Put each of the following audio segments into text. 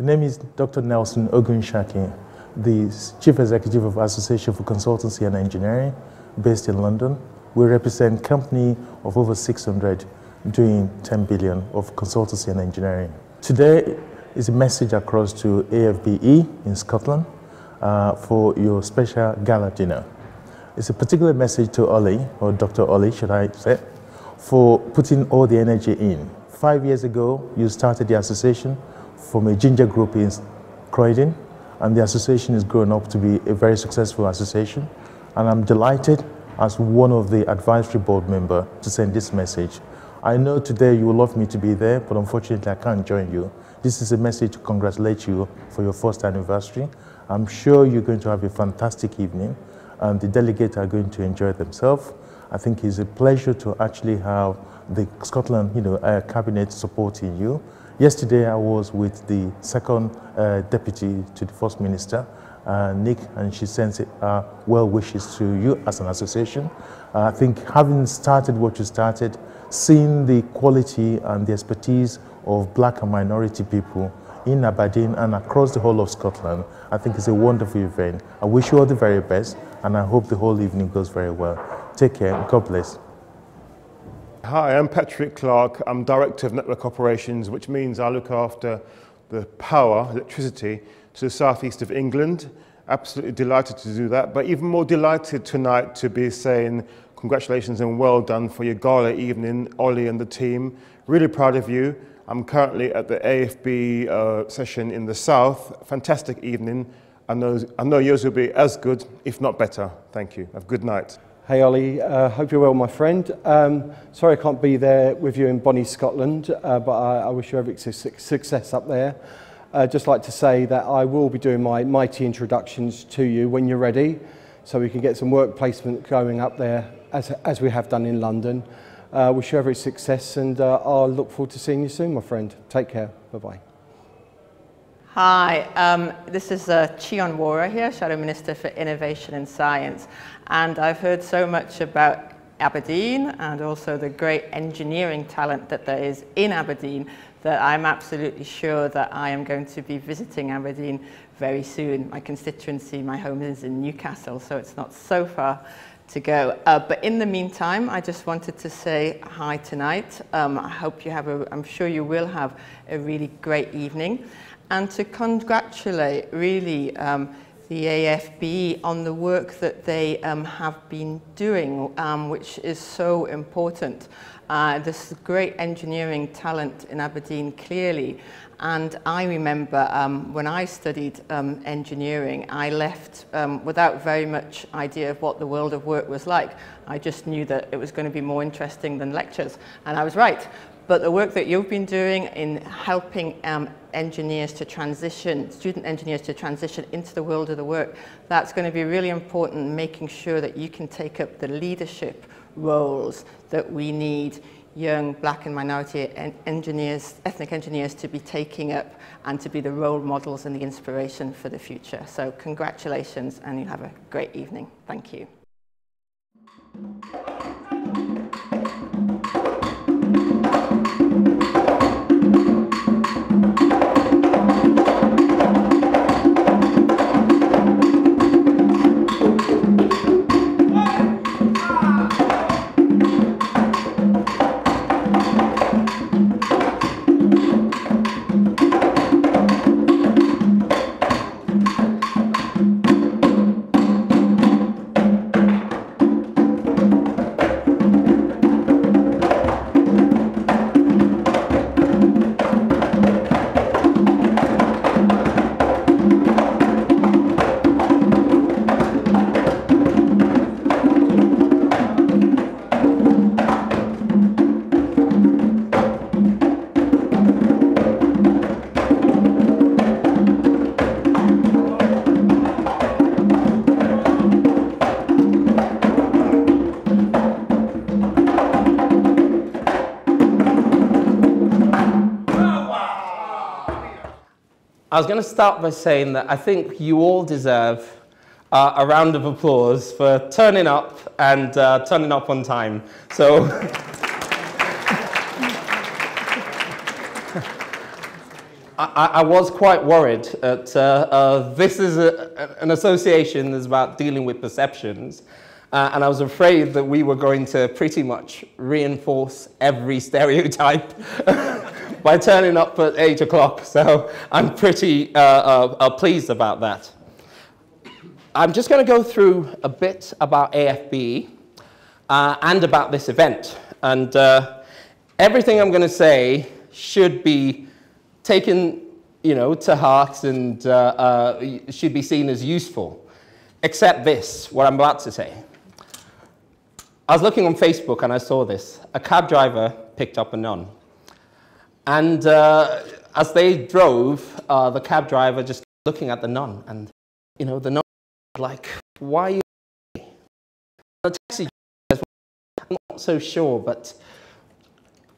The name is Dr. Nelson Ogunshaki, the Chief Executive of Association for Consultancy and Engineering, based in London. We represent a company of over 600 doing 10 billion of consultancy and engineering. Today is a message across to AFBE in Scotland for your special gala dinner. It's a particular message to Ollie, or Dr. Ollie, should I say, for putting all the energy in. 5 years ago, you started the association from a ginger group in Croydon, and the association has grown up to be a very successful association. And I'm delighted as one of the advisory board member to send this message. I know today you would love me to be there, but unfortunately I can't join you. This is a message to congratulate you for your first anniversary. I'm sure you're going to have a fantastic evening, and the delegates are going to enjoy themselves. I think it's a pleasure to actually have the Scotland, cabinet supporting you. Yesterday I was with the second deputy to the First Minister, Nick, and she sends well wishes to you as an association. I think having started what you started, seeing the quality and the expertise of black and minority people in Aberdeen and across the whole of Scotland, I think it's a wonderful event. I wish you all the very best, and I hope the whole evening goes very well. Take care. God bless. Hi, I'm Patrick Clark. I'm Director of Network Operations, which means I look after the power, electricity, to the southeast of England. Absolutely delighted to do that, but even more delighted tonight to be saying congratulations and well done for your gala evening, Ollie and the team. Really proud of you. I'm currently at the AFB session in the south. Fantastic evening. I know yours will be as good, if not better. Thank you. Have a good night. Hey Ollie, hope you're well, my friend. Sorry I can't be there with you in Bonnie, Scotland, but I wish you every success up there. Just like to say that I will be doing my mighty introductions to you when you're ready, so we can get some work placement going up there as we have done in London. Wish you every success, and I'll look forward to seeing you soon, my friend. Take care. Bye-bye. Hi, this is Chion Wara here, Shadow Minister for Innovation and Science, and I've heard so much about Aberdeen and also the great engineering talent that there is in Aberdeen that I'm absolutely sure that I am going to be visiting Aberdeen very soon. My constituency, my home is in Newcastle, so it's not so far to go. But in the meantime, I just wanted to say hi tonight. I hope you have I'm sure you will have a really great evening. And to congratulate really the AFBE on the work that they have been doing, which is so important. There's great engineering talent in Aberdeen, clearly. And I remember when I studied engineering, I left without very much idea of what the world of work was like. I just knew that it was going to be more interesting than lectures, and I was right. But the work that you've been doing in helping engineers to transition, student engineers to transition into the world of the work, that's going to be really important, making sure that you can take up the leadership roles that we need young black and minority engineers, ethnic engineers, to be taking up and to be the role models and the inspiration for the future. So congratulations, and you have a great evening. Thank you. I was going to start by saying that I think you all deserve a round of applause for turning up and turning up on time. So I was quite worried at this is an association that's about dealing with perceptions, and I was afraid that we were going to pretty much reinforce every stereotype by turning up at 8 o'clock. So I'm pretty pleased about that. I'm just going to go through a bit about AFBE and about this event. And everything I'm going to say should be taken, to heart and should be seen as useful, except this, what I'm about to say. I was looking on Facebook and I saw this. A cab driver picked up a nun. And as they drove, the cab driver just looking at the nun. And, the nun was like, why are you? The taxi driver says, well, I'm not so sure, but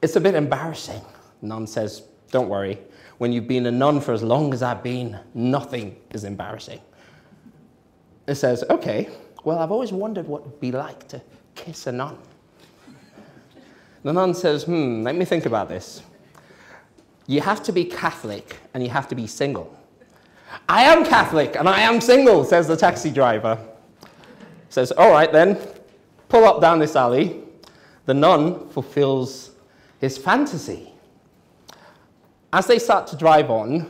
it's a bit embarrassing. The nun says, don't worry. When you've been a nun for as long as I've been, nothing is embarrassing. It says, okay, well, I've always wondered what it would be like to kiss a nun. The nun says, let me think about this. You have to be Catholic and you have to be single. I am Catholic and I am single, says the taxi driver. Says, all right then, pull up down this alley. The nun fulfills his fantasy. As they start to drive on,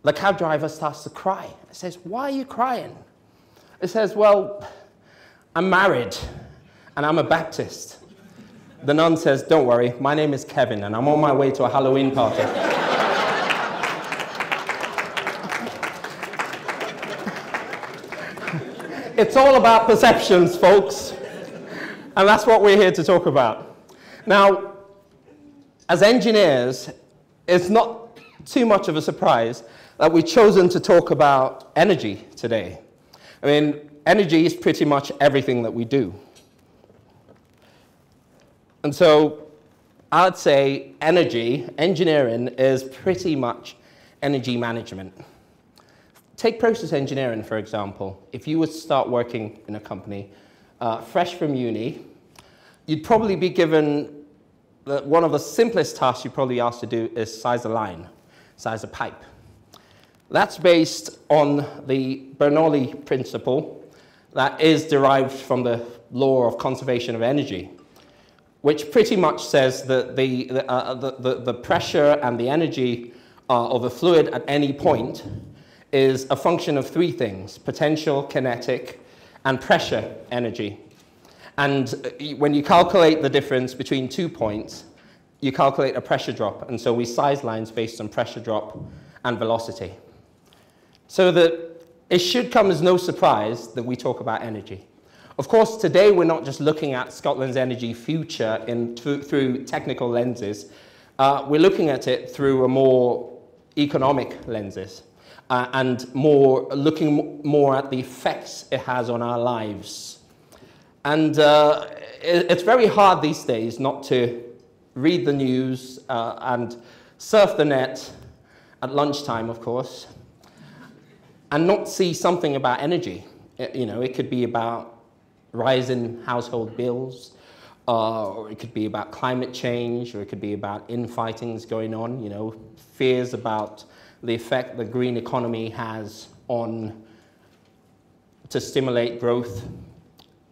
the cab driver starts to cry. It says, why are you crying? It says, well, I'm married and I'm a Baptist. The nun says, don't worry, my name is Kevin and I'm on my way to a Halloween party. It's all about perceptions, folks. And that's what we're here to talk about. Now, as engineers, it's not too much of a surprise that we've chosen to talk about energy today. I mean, energy is pretty much everything that we do. And so I'd say engineering is pretty much energy management. Take process engineering, for example. If you were to start working in a company, fresh from uni, you'd probably be given one of the simplest tasks you're probably asked to do is size a line, size a pipe. That's based on the Bernoulli principle that is derived from the law of conservation of energy, which pretty much says that the pressure and the energy of a fluid at any point is a function of three things: potential, kinetic, and pressure energy. And when you calculate the difference between 2 points, you calculate a pressure drop. And so we size lines based on pressure drop and velocity. So that it should come as no surprise that we talk about energy. Of course, today we're not just looking at Scotland's energy future through technical lenses. We're looking at it through a more economic lenses and looking more at the effects it has on our lives. And it's very hard these days not to read the news and surf the net at lunchtime, of course, and not see something about energy. It could be about rising household bills, or it could be about climate change, or it could be about infightings going on, fears about the effect the green economy has to stimulate growth,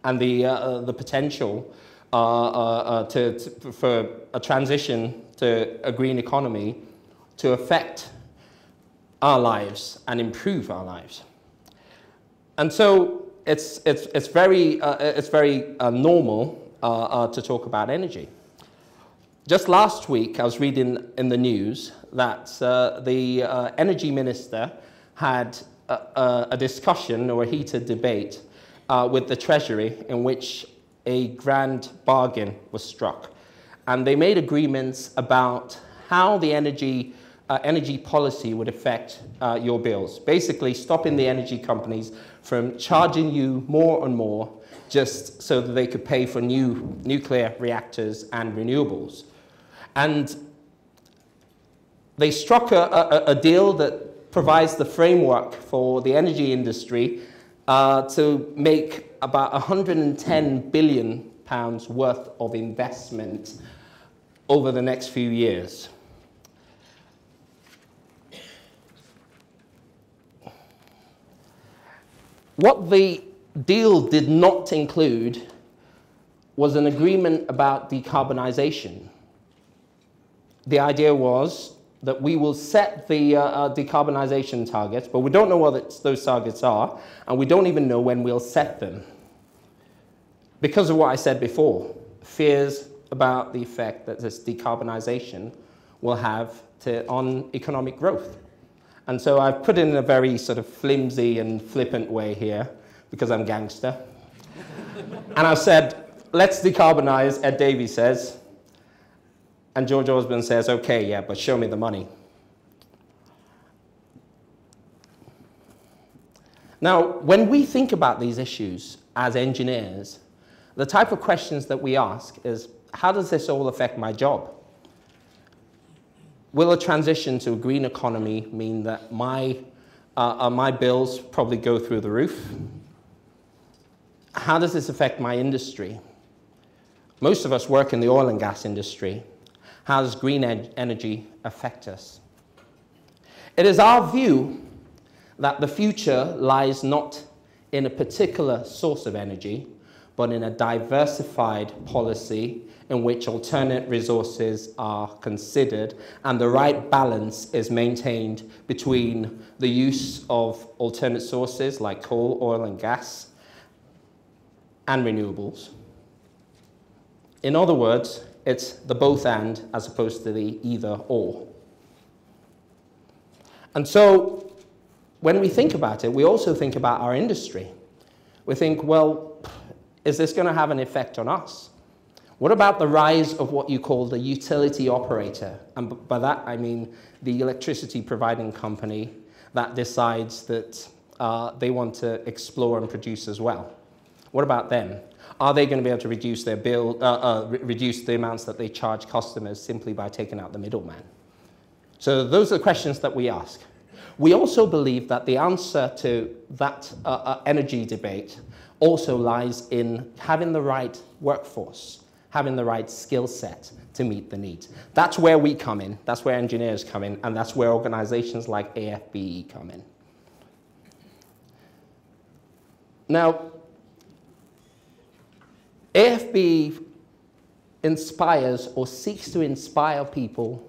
and the potential for a transition to a green economy to affect our lives and improve our lives. And so it's very normal to talk about energy. Just last week, I was reading in the news that the energy minister had a discussion or a heated debate with the Treasury in which a grand bargain was struck. And they made agreements about how the energy policy would affect your bills. Basically, stopping the energy companies from charging you more and more just so that they could pay for new nuclear reactors and renewables. And they struck a deal that provides the framework for the energy industry to make about £110 billion worth of investment over the next few years. What the deal did not include was an agreement about decarbonisation. The idea was that we will set the decarbonisation targets, but we don't know what those targets are, and we don't even know when we'll set them. Because of what I said before, fears about the effect that this decarbonisation will have on economic growth. And so I've put it in a very sort of flimsy and flippant way here, because I'm gangster. And I've said, let's decarbonise, Ed Davies says. And George Osborne says, okay, yeah, but show me the money. Now, when we think about these issues as engineers, the type of questions that we ask is, how does this all affect my job? Will a transition to a green economy mean that my bills probably go through the roof? How does this affect my industry? Most of us work in the oil and gas industry. How does green energy affect us? It is our view that the future lies not in a particular source of energy, but in a diversified policy in which alternate resources are considered and the right balance is maintained between the use of alternate sources like coal, oil, and gas, and renewables. In other words, it's the both and as opposed to the either or. And so when we think about it, we also think about our industry. We think, well, is this going to have an effect on us? What about the rise of what you call the utility operator? And by that, I mean the electricity providing company that decides that they want to explore and produce as well. What about them? Are they going to be able to reduce their bill, reduce the amounts that they charge customers simply by taking out the middleman? So those are the questions that we ask. We also believe that the answer to that energy debate also lies in having the right workforce, having the right skill set to meet the needs. That's where we come in, that's where engineers come in, and that's where organizations like AFBE come in. Now, AFBE inspires or seeks to inspire people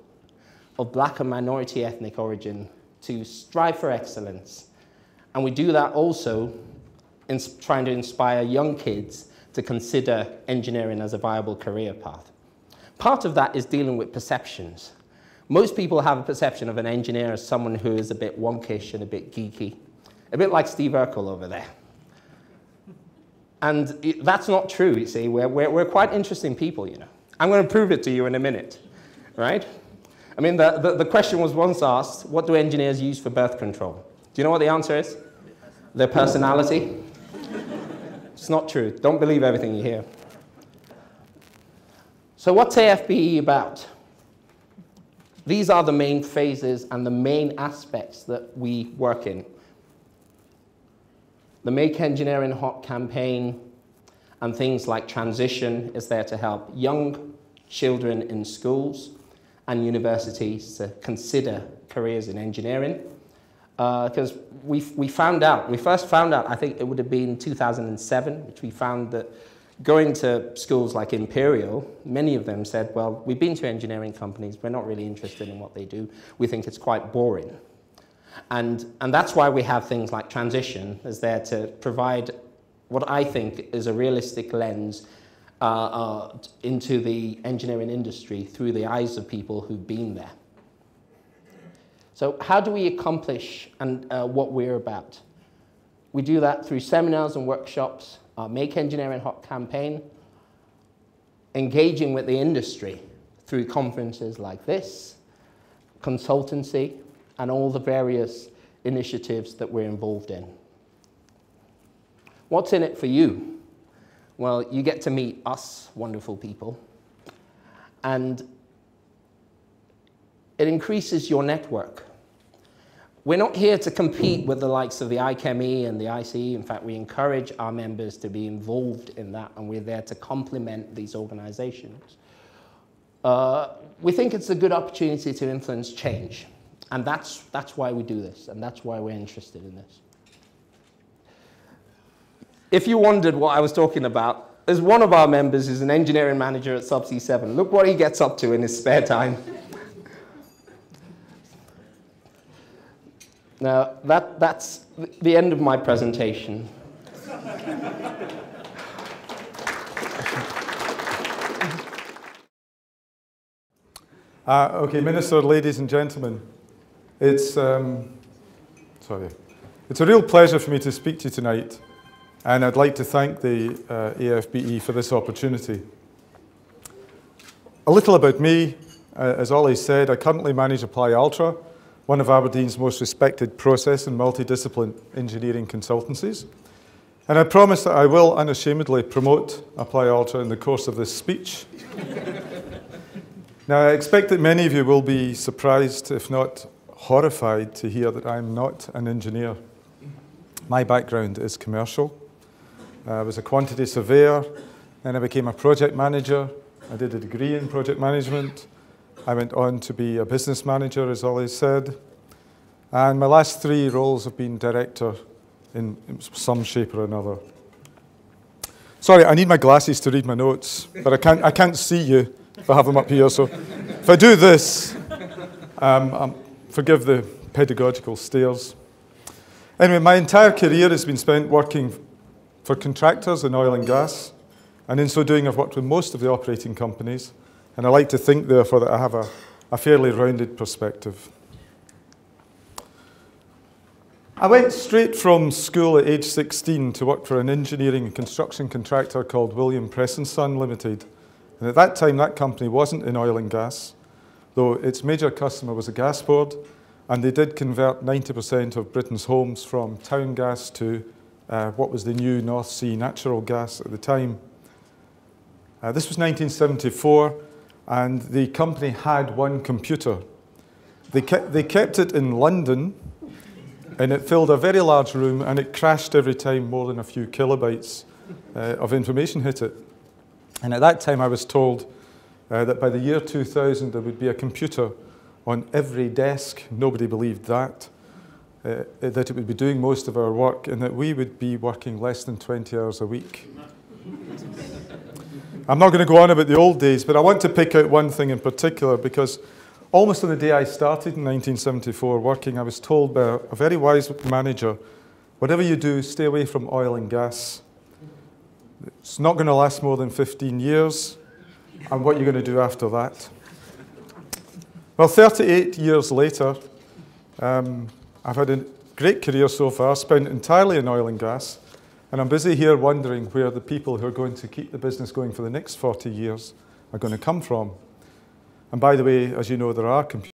of black and minority ethnic origin to strive for excellence. And we do that also in trying to inspire young kids to consider engineering as a viable career path. Part of that is dealing with perceptions. Most people have a perception of an engineer as someone who is a bit wonkish and a bit geeky, a bit like Steve Urkel over there. And that's not true, you see. We're quite interesting people, you know. I'm going to prove it to you in a minute, right? I mean, the question was once asked, what do engineers use for birth control? Do you know what the answer is? Their personality. It's not true. Don't believe everything you hear. So what's AFBE about? These are the main phases and the main aspects that we work in. The Make Engineering Hot campaign and things like transition is there to help young children in schools and universities to consider careers in engineering. Because we first found out, I think it would have been 2007, which we found that going to schools like Imperial, many of them said, well, we've been to engineering companies, we're not really interested in what they do, we think it's quite boring. And that's why we have things like transition, is there to provide what I think is a realistic lens into the engineering industry through the eyes of people who've been there. So how do we accomplish what we're about? We do that through seminars and workshops, our Make Engineering Hot campaign, engaging with the industry through conferences like this, consultancy, and all the various initiatives that we're involved in. What's in it for you? Well, you get to meet us wonderful people, and it increases your network. We're not here to compete with the likes of the IChemE and the ICE. In fact, we encourage our members to be involved in that, and we're there to complement these organizations. We think it's a good opportunity to influence change, and that's why we do this, and that's why we're interested in this. if you wondered what I was talking about, as one of our members is an engineering manager at Subsea 7. Look what he gets up to in his spare time. Now, that's the end of my presentation. Okay, Minister, ladies and gentlemen, it's a real pleasure for me to speak to you tonight, and I'd like to thank the AFBE for this opportunity. A little about me. As Ollie said, I currently manage Apply Ultra, one of Aberdeen's most respected process and multidiscipline engineering consultancies. And I promise that I will unashamedly promote Apply Ultra in the course of this speech. Now, I expect that many of you will be surprised, if not horrified, to hear that I'm not an engineer. My background is commercial. I was a quantity surveyor, then I became a project manager. I did a degree in project management. I went on to be a business manager, as Ollie said. And my last 3 roles have been director in some shape or another. Sorry, I need my glasses to read my notes, but I can't see you if I have them up here. So if I do this, forgive the pedagogical stares. Anyway, my entire career has been spent working for contractors in oil and gas, and in so doing I've worked with most of the operating companies, and I like to think therefore that I have a fairly rounded perspective. I went straight from school at age 16 to work for an engineering and construction contractor called William Press & Son Limited. And at that time, that company wasn't in oil and gas, though its major customer was a gas board, and they did convert 90% of Britain's homes from town gas to what was the new North Sea natural gas at the time. This was 1974, and the company had one computer. They kept it in London, and it filled a very large room, and it crashed every time more than a few kilobytes of information hit it. And at that time I was told that by the year 2000 there would be a computer on every desk. Nobody believed that. That it would be doing most of our work, and that we would be working less than 20 hours a week. I'm not going to go on about the old days, but I want to pick out one thing in particular, because almost on the day I started in 1974 working, I was told by a very wise manager, whatever you do, stay away from oil and gas. It's not going to last more than 15 years, and what you're going to do after that. Well, 38 years later, I've had a great career so far, spent entirely in oil and gas, and I'm busy here wondering where the people who are going to keep the business going for the next 40 years are going to come from. And by the way, as you know, there are computers